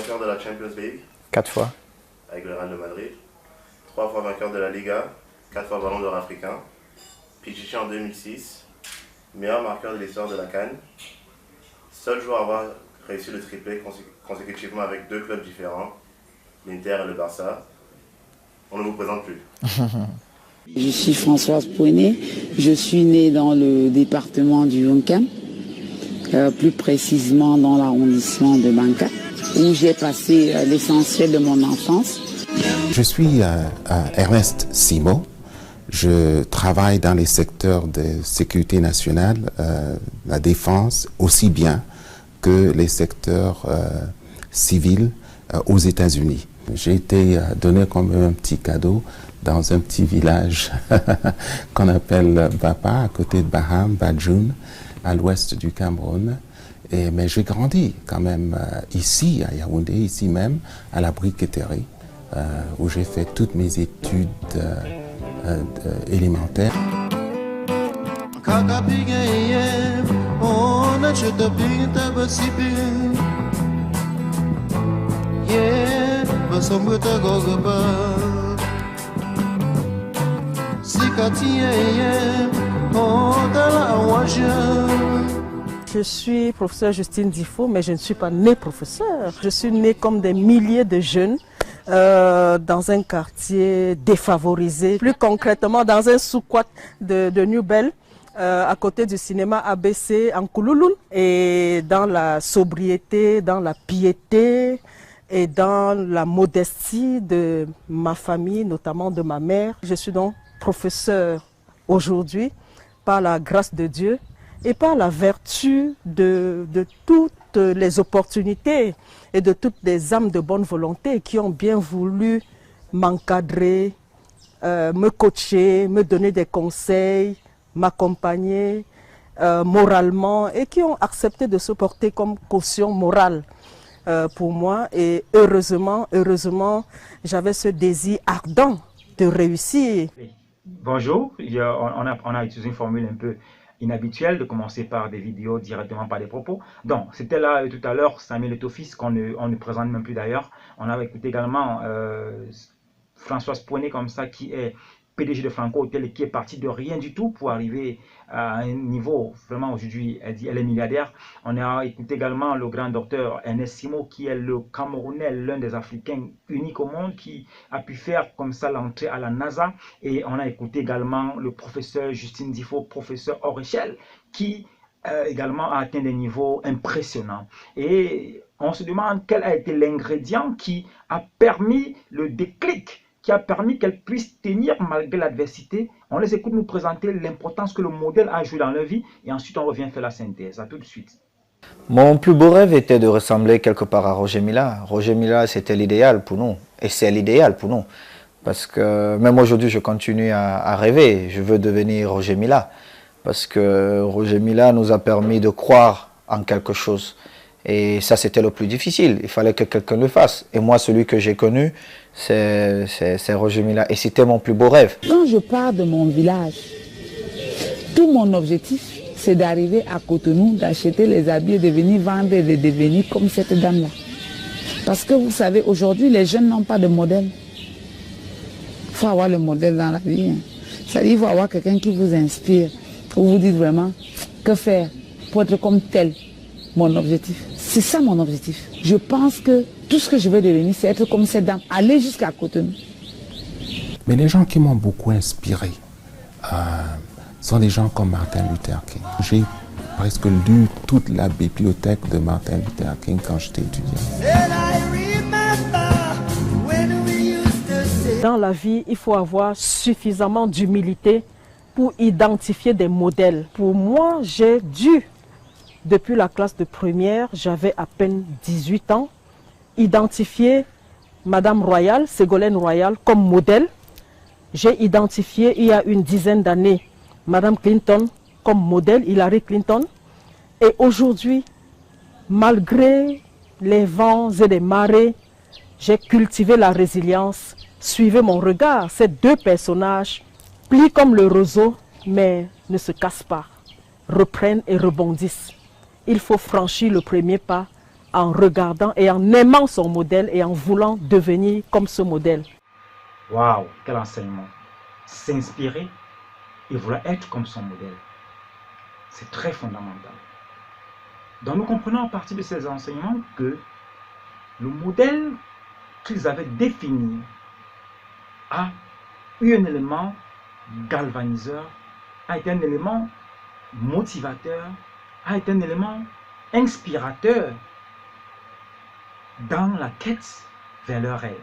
vainqueur de la Champions League. 4 fois. Avec le Real de Madrid. 3 fois vainqueur de la Liga. 4 fois ballon d'or africain. Pichichi en 2006. Meilleur marqueur de l'histoire de la CAN. Seul joueur à avoir réussi le triplé consécutivement avec 2 clubs différents, l'Inter et le Barça. On ne vous présente plus. Je suis Françoise Pouenet, je suis née dans le département du Yonkan, plus précisément dans l'arrondissement de Banka, où j'ai passé l'essentiel de mon enfance. Je suis Ernest Simo, je travaille dans les secteurs de sécurité nationale, la défense, aussi bien que les secteurs civils aux États-Unis. J'ai été donné comme un petit cadeau dans un petit village qu'on appelle Bapa, à côté de Baham, Badjoun, à l'ouest du Cameroun. Mais j'ai grandi quand même ici, à Yaoundé, ici même, à la briqueterie, où j'ai fait toutes mes études élémentaires. Je suis professeure Justine Difo, mais je ne suis pas née professeure. Je suis née comme des milliers de jeunes dans un quartier défavorisé, plus concrètement dans un sous-quat de New Bell, à côté du cinéma ABC en Koulouloun, et dans la sobriété, dans la piété et dans la modestie de ma famille, notamment de ma mère. Je suis donc professeure aujourd'hui par la grâce de Dieu et par la vertu de toutes les opportunités et de toutes les âmes de bonne volonté qui ont bien voulu m'encadrer, me coacher, me donner des conseils, m'accompagner moralement et qui ont accepté de se porter comme caution morale pour moi. Et heureusement, j'avais ce désir ardent de réussir. Bonjour, on a utilisé une formule un peu inhabituelle de commencer par des vidéos directement par des propos. Donc, c'était là tout à l'heure Samuel Etofis, on ne présente même plus d'ailleurs. On avait écouté également Françoise Pouenet comme ça, qui est PDG de Franco Hotel et qui est parti de rien du tout pour arriver à un niveau, vraiment aujourd'hui, elle est milliardaire. On a écouté également le grand docteur Ernest Simo, qui est le Camerounais, l'un des Africains uniques au monde, qui a pu faire comme ça l'entrée à la NASA. Et on a écouté également le professeur Justine Difo, professeur hors échelle, qui également a atteint des niveaux impressionnants. Et on se demande quel a été l'ingrédient qui a permis le déclic, qui a permis qu'elle puisse tenir malgré l'adversité. On les écoute nous présenter l'importance que le modèle a joué dans leur vie et ensuite on revient faire la synthèse. À tout de suite. Mon plus beau rêve était de ressembler quelque part à Roger Mila. Roger Mila, c'était l'idéal pour nous et c'est l'idéal pour nous. Parce que même aujourd'hui, je continue à rêver. Je veux devenir Roger Mila. Parce que Roger Mila nous a permis de croire en quelque chose. Et ça, c'était le plus difficile. Il fallait que quelqu'un le fasse. Et moi, celui que j'ai connu, c'est Roger Mila. Et c'était mon plus beau rêve. Quand je pars de mon village, tout mon objectif, c'est d'arriver à Cotonou, d'acheter les habits et de venir vendre et de devenir comme cette dame-là. Parce que vous savez, aujourd'hui, les jeunes n'ont pas de modèle. Il faut avoir le modèle dans la vie. C'est-à-dire, il faut avoir quelqu'un qui vous inspire. Vous vous dites vraiment, que faire pour être comme tel. Mon objectif, c'est ça mon objectif. Je pense que tout ce que je veux devenir, c'est être comme cette dame, aller jusqu'à Cotonou. Mais les gens qui m'ont beaucoup inspiré sont des gens comme Martin Luther King. J'ai presque lu toute la bibliothèque de Martin Luther King quand j'étais étudiant. Dans la vie, il faut avoir suffisamment d'humilité pour identifier des modèles. Pour moi, j'ai dû, depuis la classe de première, j'avais à peine 18 ans, identifier Madame Royal, Ségolène Royal, comme modèle. J'ai identifié, il y a une dizaine d'années, Madame Clinton comme modèle, Hillary Clinton. Et aujourd'hui, malgré les vents et les marées, j'ai cultivé la résilience. Suivez mon regard, ces deux personnages plient comme le roseau, mais ne se cassent pas, reprennent et rebondissent. Il faut franchir le premier pas en regardant et en aimant son modèle et en voulant devenir comme ce modèle. Waouh, quel enseignement! S'inspirer et vouloir être comme son modèle. C'est très fondamental. Donc nous comprenons à partir de ces enseignements que le modèle qu'ils avaient défini a eu un élément galvaniseur, a été un élément motivateur, a été un élément inspirateur dans la quête vers leur rêve.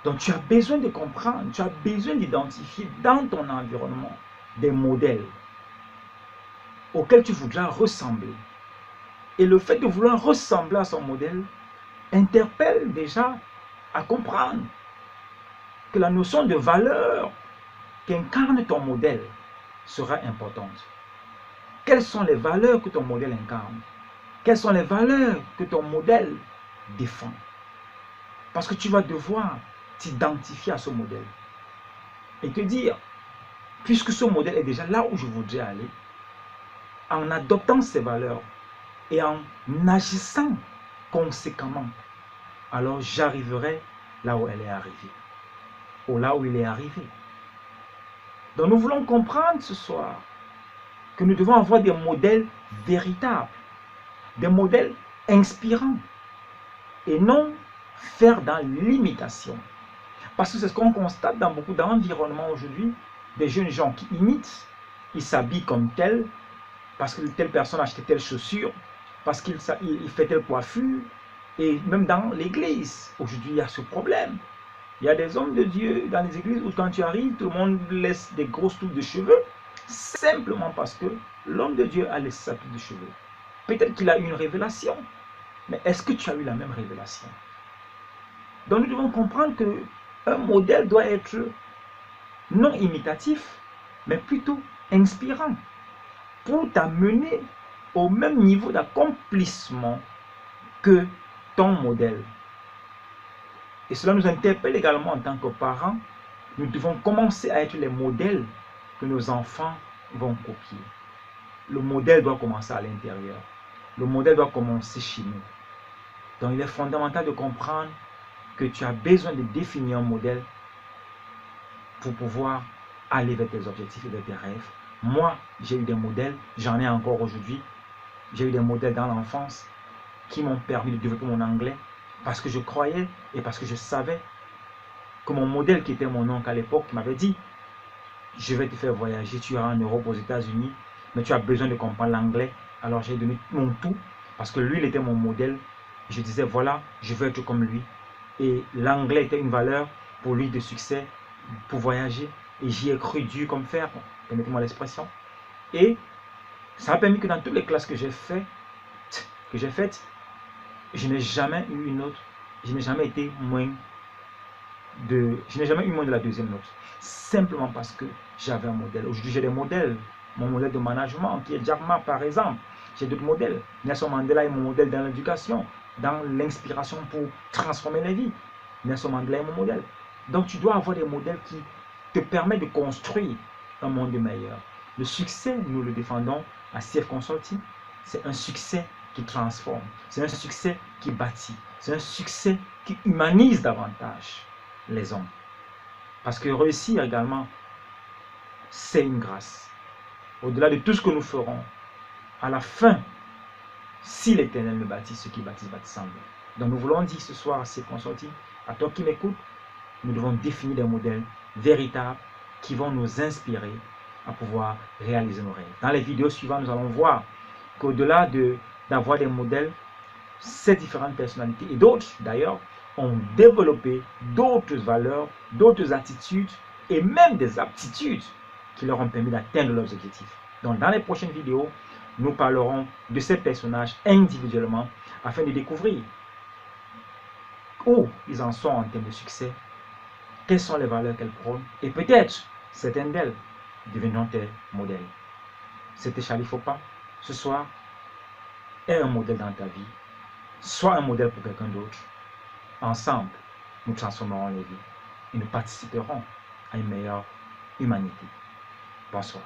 Donc tu as besoin de comprendre, tu as besoin d'identifier dans ton environnement des modèles auxquels tu voudras ressembler. Et le fait de vouloir ressembler à son modèle interpelle déjà à comprendre que la notion de valeur qu'incarne ton modèle sera importante. Quelles sont les valeurs que ton modèle incarne? Quelles sont les valeurs que ton modèle défend? Parce que tu vas devoir t'identifier à ce modèle et te dire, puisque ce modèle est déjà là où je voudrais aller, en adoptant ces valeurs et en agissant conséquemment, alors j'arriverai là où elle est arrivée, ou là où il est arrivé. Donc nous voulons comprendre ce soir que nous devons avoir des modèles véritables, des modèles inspirants, et non faire dans l'imitation. Parce que c'est ce qu'on constate dans beaucoup d'environnements aujourd'hui, des jeunes gens qui imitent, ils s'habillent comme tel, parce que telle personne a acheté telle chaussure, parce qu'il fait telle coiffure, et même dans l'église, aujourd'hui il y a ce problème. Il y a des hommes de Dieu dans les églises où quand tu arrives, tout le monde laisse des grosses touffes de cheveux, simplement parce que l'homme de Dieu a laissé sa touffe de cheveux. Peut-être qu'il a eu une révélation, mais est-ce que tu as eu la même révélation? Donc nous devons comprendre qu'un modèle doit être non imitatif, mais plutôt inspirant, pour t'amener au même niveau d'accomplissement que ton modèle. Et cela nous interpelle également en tant que parents. Nous devons commencer à être les modèles que nos enfants vont copier. Le modèle doit commencer à l'intérieur. Le modèle doit commencer chez nous. Donc il est fondamental de comprendre que tu as besoin de définir un modèle pour pouvoir aller vers tes objectifs et vers tes rêves. Moi, j'ai eu des modèles, j'en ai encore aujourd'hui. J'ai eu des modèles dans l'enfance qui m'ont permis de développer mon anglais parce que je croyais et parce que je savais que mon modèle, qui était mon oncle à l'époque, m'avait dit: je vais te faire voyager, tu iras en Europe, aux États-Unis, mais tu as besoin de comprendre l'anglais. Alors j'ai donné mon tout parce que lui, il était mon modèle. Je disais, voilà, je veux être comme lui. Et l'anglais était une valeur pour lui de succès, pour voyager. Et j'y ai cru dur comme fer, permettez-moi l'expression. Et ça a permis que dans toutes les classes que j'ai faites, je n'ai jamais eu une note. Je n'ai jamais été moins de... Je n'ai jamais eu moins de la deuxième note. Simplement parce que j'avais un modèle. Aujourd'hui, j'ai des modèles. Mon modèle de management, qui est Jack Ma, par exemple. J'ai d'autres modèles. Nelson Mandela est mon modèle dans l'éducation, dans l'inspiration pour transformer les vies. Nelson Mandela est mon modèle. Donc, tu dois avoir des modèles qui te permettent de construire un monde meilleur. Le succès, nous le défendons à CF Consulting. C'est un succès qui transforme. C'est un succès qui bâtit. C'est un succès qui humanise davantage les hommes. Parce que réussir également, c'est une grâce. Au-delà de tout ce que nous ferons, à la fin, si l'Éternel ne bâtit, ceux qui bâtissent bâtissent en vain. Donc nous voulons dire ce soir à CF Consulting, à toi qui m'écoutes, nous devons définir des modèles véritables qui vont nous inspirer à pouvoir réaliser nos rêves. Dans les vidéos suivantes, nous allons voir qu'au-delà d'avoir des modèles, ces différentes personnalités et d'autres d'ailleurs ont développé d'autres valeurs, d'autres attitudes et même des aptitudes qui leur ont permis d'atteindre leurs objectifs. Donc dans les prochaines vidéos, nous parlerons de ces personnages individuellement afin de découvrir où ils en sont en termes de succès, quelles sont les valeurs qu'elles prônent et peut-être certaines d'elles deviendront tes modèles. C'était Charlie Fopa. Ce soir, aie un modèle dans ta vie, sois un modèle pour quelqu'un d'autre. Ensemble, nous transformerons les vies et nous participerons à une meilleure humanité. Bonsoir.